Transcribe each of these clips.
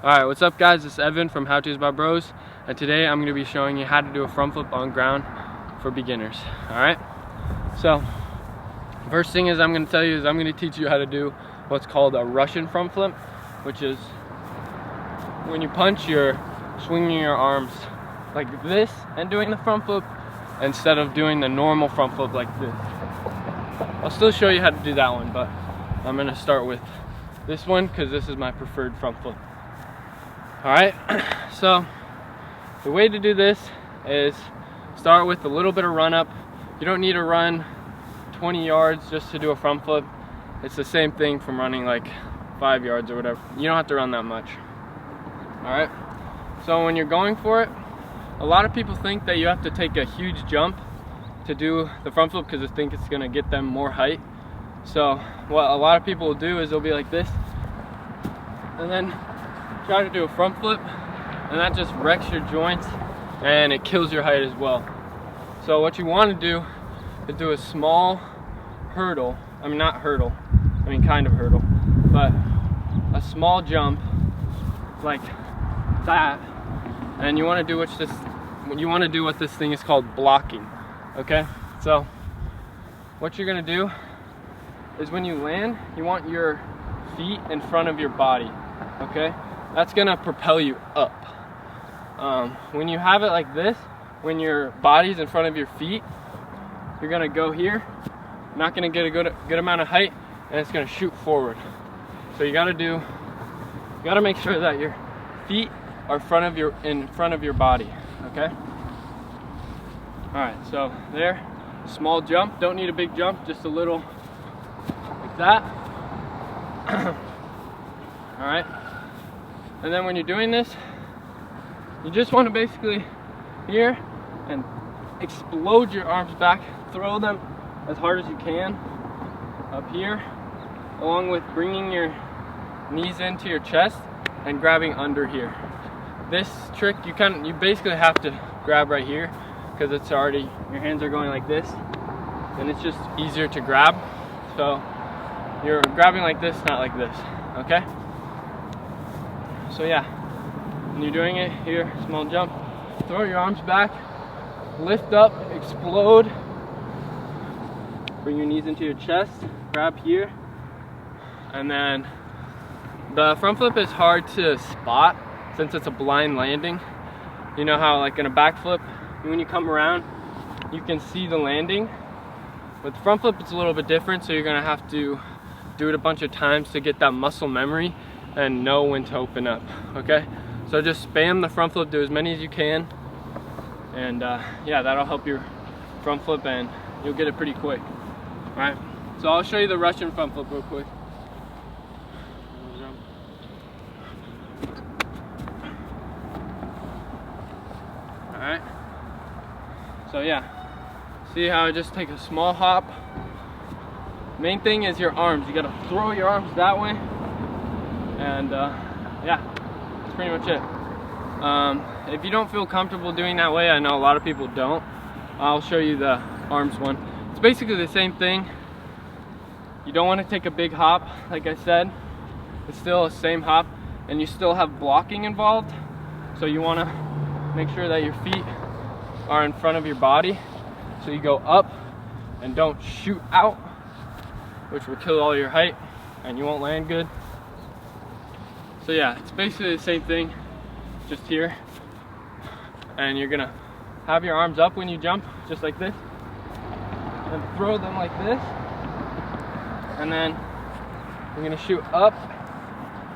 Alright, what's up guys? It's Evan from How To's by Bros, and today I'm going to be showing you how to do a front flip on ground for beginners. Alright, so first thing is I'm going to tell you is I'm going to teach you how to do what's called a Russian front flip, which is when you punch, you're swinging your arms like this and doing the front flip instead of doing the normal front flip like this. I'll still show you how to do that one, but I'm going to start with this one because this is my preferred front flip. Alright, so the way to do this is start with a little bit of run up. You don't need to run 20 yards just to do a front flip. It's the same thing from running like 5 yards or whatever. You don't have to run that much. Alright, so when you're going for it, a lot of people think that you have to take a huge jump to do the front flip because they think it's going to get them more height. So what a lot of people will do is they'll be like this and then try to do a front flip, and that just wrecks your joints and it kills your height as well. So what you want to do is do a small hurdle, not hurdle, kind of hurdle, but a small jump like that, and you want to do what this thing is called blocking. Okay, so what you're gonna do is when you land, you want your feet in front of your body. Okay, that's gonna propel you up. When you have it like this, when your body's in front of your feet, you're gonna go here, not gonna get a good amount of height, and it's gonna shoot forward. So you gotta make sure that your feet are in front of your body. Okay. All right. So there, small jump. Don't need a big jump, just a little like that. All right. And then when you're doing this, you just want to basically here and explode your arms back, throw them as hard as you can up here, along with bringing your knees into your chest and grabbing under here. This trick, you basically have to grab right here because it's already, your hands are going like this, and it's just easier to grab. So you're grabbing like this, not like this. Okay. So yeah, when you're doing it here, small jump, throw your arms back, lift up, explode, bring your knees into your chest, grab here, and then the front flip is hard to spot since it's a blind landing. You know how like in a back flip, when you come around, you can see the landing. With the front flip, it's a little bit different, so you're gonna have to do it a bunch of times to get that muscle memory and know when to open up. Okay, so just spam the front flip, do as many as you can, and yeah, that'll help your front flip and you'll get it pretty quick. All right, so I'll show you the Russian front flip real quick. All right, so yeah, see how I just take a small hop. Main thing is your arms. You gotta throw your arms that way, and yeah, that's pretty much it. If you don't feel comfortable doing that way, I know a lot of people don't, I'll show you the arms one. It's basically the same thing. You don't want to take a big hop, like I said. It's still the same hop, and you still have blocking involved, so you want to make sure that your feet are in front of your body, so you go up and don't shoot out, which will kill all your height and you won't land good. So yeah, it's basically the same thing, just here. And you're gonna have your arms up when you jump, just like this, and throw them like this, and then you're gonna shoot up,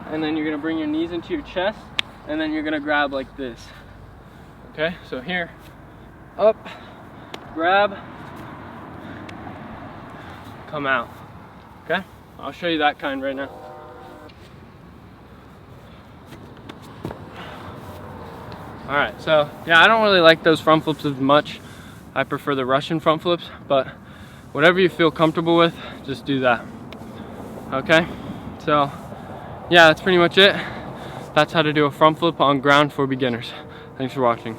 and then you're gonna bring your knees into your chest, and then you're gonna grab like this. Okay, so here, up, grab, come out. Okay, I'll show you that kind right now. Alright, so yeah, I don't really like those front flips as much. I prefer the Russian front flips, but whatever you feel comfortable with, just do that. Okay, so yeah, that's pretty much it. That's how to do a front flip on ground for beginners. Thanks for watching.